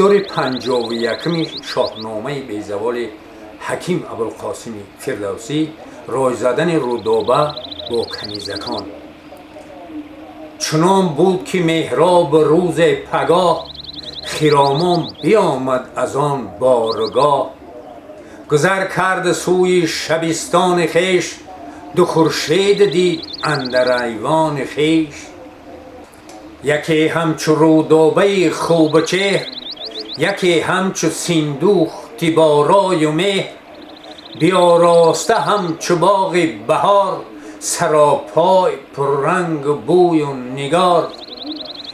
گفتار 51 شاهنامه بیزوال حکیم ابوالقاسم فردوسی، رای زدن رودابه با کنیزکان. چنان بود که مهراب روز پگاه، خرامان بیامد از آن بارگاه. گذر کرد سوی شبستان خویش، دو خورشید دید اندر ایوان خویش. یکی همچو رودابه خوب چهر، یکی همچو سیندوختی با رای و مهر. بیاراسته همچو باغ بهار، سراپای پر رنگ و بوی و نگار.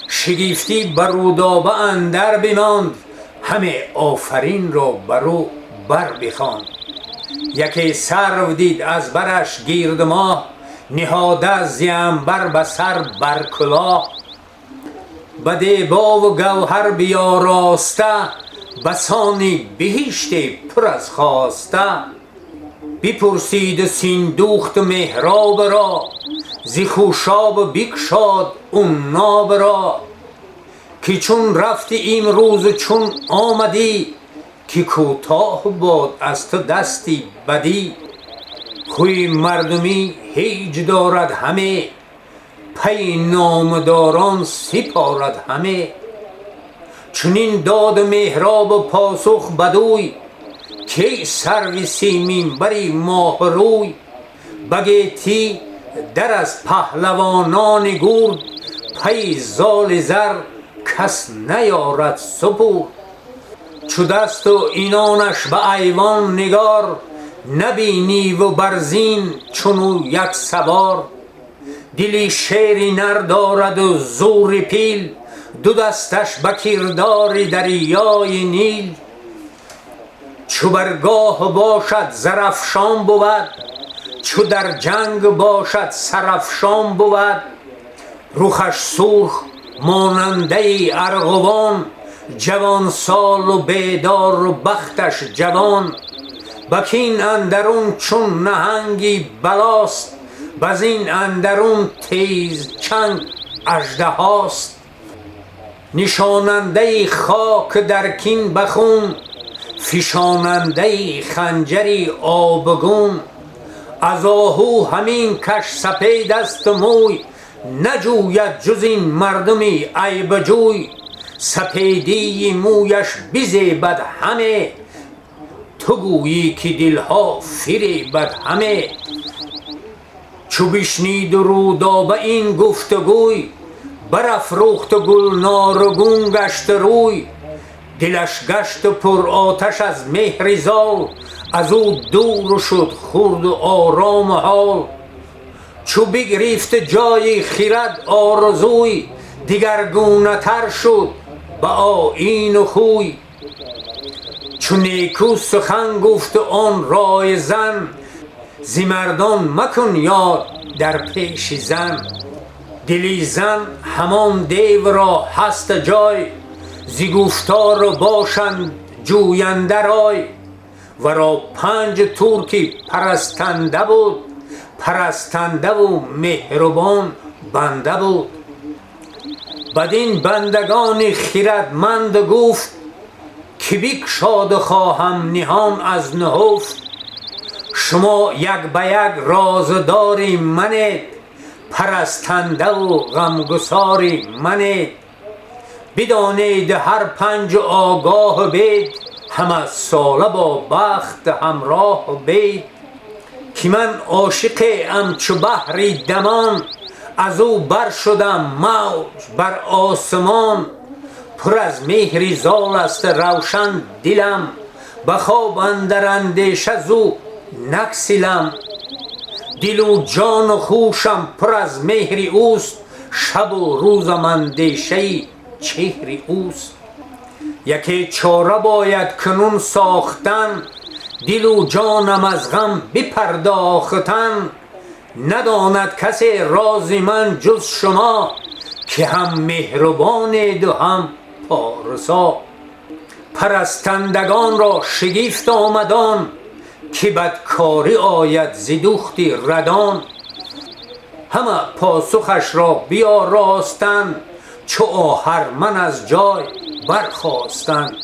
شگفتی بر رودابه اندر بماند، همه آفرین را برو بر بخواند. یکی سرو دید از برش گرد ماه، نهاده زی عنبر به سر بر کلاه. به دیبا و گوهر بیاراسته، بسان بهشت پر از خواسته. بپرسید سیندوخت مهراب را، ز خوشاب بگشاد اون ناب را. که چون رفتی امروز چون آمدی، که کوتاه باد از تو دستی بدی. خوی مردمی هیچ دارد همه، پی نامداران سپارد همه. چنین داد مهراب پاسخ بدوی، که سرو سیمین بری ماه روی. بگیتی در از پهلوانان گرد، پی زال زر کس نیارد سپرد. چو دست و اینانش به ایوان نگار، نبینی و برزین چونو یک سوار. دلی شیر نر دارد و زور پیل، دو دستش به کردار دریای نیل. چو برگاه باشد زرافشان بود، چو در جنگ باشد سرافشان بود. رخش سرخ ماننده ارغوان، جوان سال و بیدار و بختش جوان. بکین اندرون چون نهنگی بلاست، بزین اندرون تیز چنگ اژدهاست. نشاننده خاک در کین بخون، فشاننده خنجری آبگون. از آهو همین کش سپید است موی، نجوید جز این مردمی عیب جوی. سپیدی مویش بزیبد همه، تو گویی که دلها فریبد همه. چو بشنید رودابه این گفتگوی، برافروخت و گلنارگون گشت روی. دلش گشت پر آتش از مهر زال، از او دور شد خورد و آرام حال. چو بگرفت جای خرد آرزوی، دگرگونه تر شد به آیین و خوی. چو نیکو سخن گفت آن رای زن، ز مردان مکن یاد در پیش زن. دلی زن همان دیو را هست جای، ز گفتار باشند جوینده رای. ورا 5 ترک پرستنده بود، پرستنده و مهربان بنده بود. بدین بندگان خردمند گفت، که بگشاد خواهم نهان از نهفت. شما یک به یک رازداری منید، پرستنده و غمگساری منید. بدانید هر 5 آگاه بید، همه ساله با بخت همراه بید. که من عاشق ام چو بحر دمان، از او بر شدم موج بر آسمان. پر از مهر زال است روشن دلم، به خواب اندر اندیشه زو نگسلم. دل و جان و هوشم پر از مهر اوست، شب و روزم اندیشه چهر اوست. یکی چاره باید کنون ساختن، دل و جانم از غم بپرداختن. نداند کسی راز من جز شما، که هم مهربانید و هم پارسا. پرستندگان را شگفت آمدان، که بدکاری آید ز دوختی ردان. همه پاسخش را بیاراستند، چو آهرمن از جای برخاستند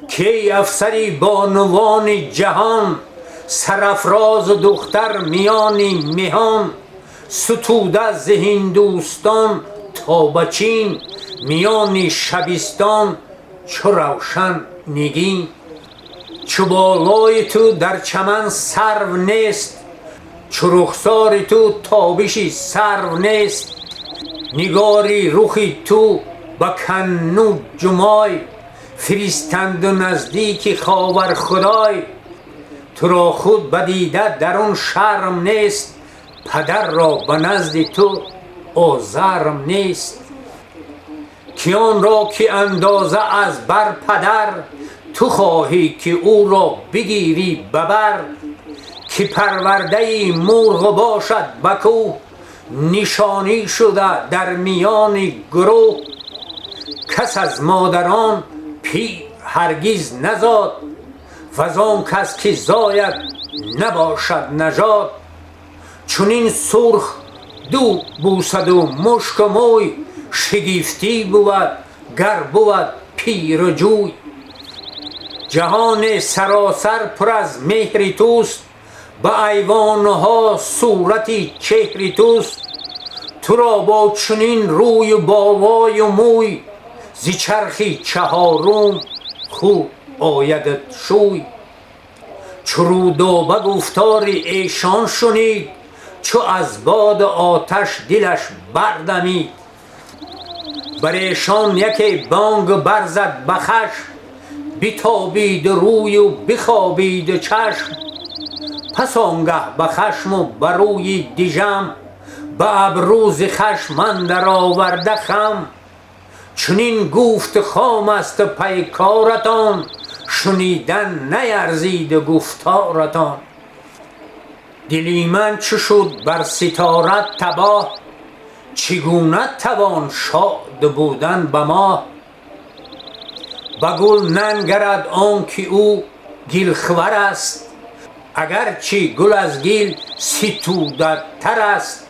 که ای افسری بانوان جهان، سرافراز دختر میانی مهان، ستوده ز هندوستان تا به چین، میان شبستان چو روشن نگین. چو بالای تو در چمن سرو نیست، چو رخسار تو تابشی سرو نیست، نگاری رخی تو به کنو جمای، فرستند و نزدیک خاور خدای. تو را خود بدیده در آن شرم نیست، پدر را به نزد تو آزرم نیست. کیان را که اندازه از بر پدر، تو خواهی که او را بگیری ببر. که پرورده مرغ باشد به کوه، نشانی شده در میان گروه. کس از مادران پیر هرگز نزاد، وزان کس که زاید نباشد نژاد. چونین سرخ دو بوسد و مشک و موی، شگفتی بود گر بود پیر و جوی. جهان سراسر پر از مهر توست، به ایوانها صورتی چهر توست. تو را با چنین روی و باوای و موی، ز چرخی چهارم خوب آیدت شوی. چو رودابه گفتار ایشان شنید، چو از باد آتش دلش بردمید. بر ایشان یکی بانگ برزد به خشم، بتابید روی و بخوابید چشم. پس آنگه به خشم و بر روی دژم، به ابرو ز خشم اندر آورده خم. چنین گفت خام است پیکارتان، شنیدن نیرزید گفتارتان. دلی من چو شد بر ستاره تباه، چگونه توان شاد بودن به ماه. به گل ننگرد آنکه او گلخور است، اگرچه گل از گل ستوده تر است.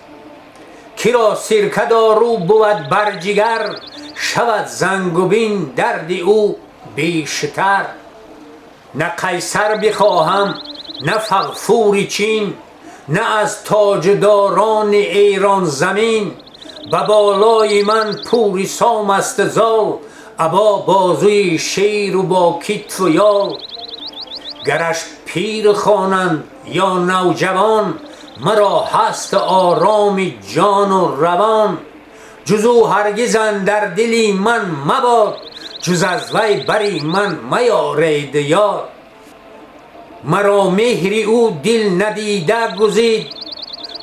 کرا سرکه دارو بود بر جگر، شود زنگ و بین درد او بیشتر. نه قیصر بخواهم نه فغفور چین، نه از تاجداران ایران زمین. به بالای من پوری سام است زال، ابا بازوی شیر و با کتف و یال. گرش پیر خوانند یا نوجوان، مرا هست آرام جان و روان. جز او هرگز اندر دلی من مباد، جز از وی بری من میارید یاد. مرا مهر او دل ندیده گزید،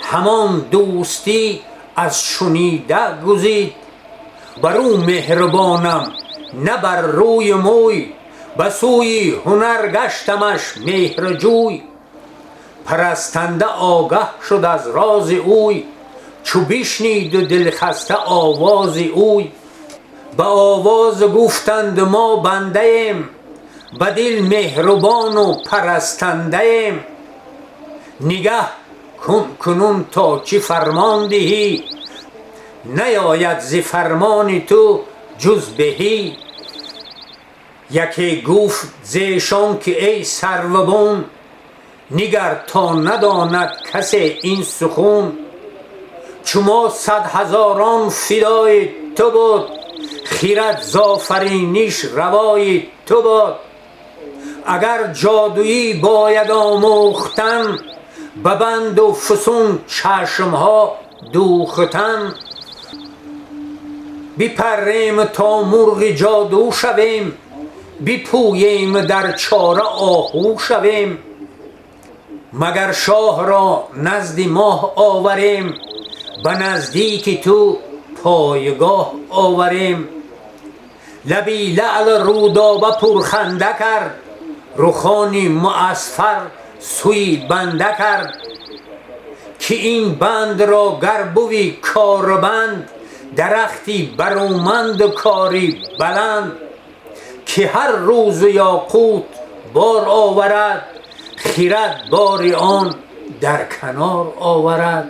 همان دوستی از شنیده گزید. بر او مهربانم نه بر روی موی، به سوی هنر گشتمش مهرجوی. پرستنده آگه شد از راز اوی، چو بشنید و دلخسته آواز اوی. به آواز گفتند ما بنده ایم، به دل مهربان و پرستنده ایم. نگه کن کنون تا چه فرمان دهی، نیاید ز فرمان تو جز بهی. یکی گفت ز ایشان که ای سروبن، نگر تا نداند کس این سخن. چو ما 100 هزاران فدای تو بود، خیرت ز آفرینش روای تو بود. اگر جادویی باید آموختن، به بند و فسون چشمها دوختن. بپریم تا مرغ جادو شویم، بپوییم در چاره آهو شویم. مگر شاه را نزد ماه آوریم، به نزدیک تو پایگاه آوریم. لبی لعل رودابه پرخنده کرد، رخانی معصفر سوی بنده کرد. که این بند را گر بوی کاربند، درختی برومند و کاری بلند. که هر روز یاقوت بار آورد، خیرت بار آن در کنار آورد.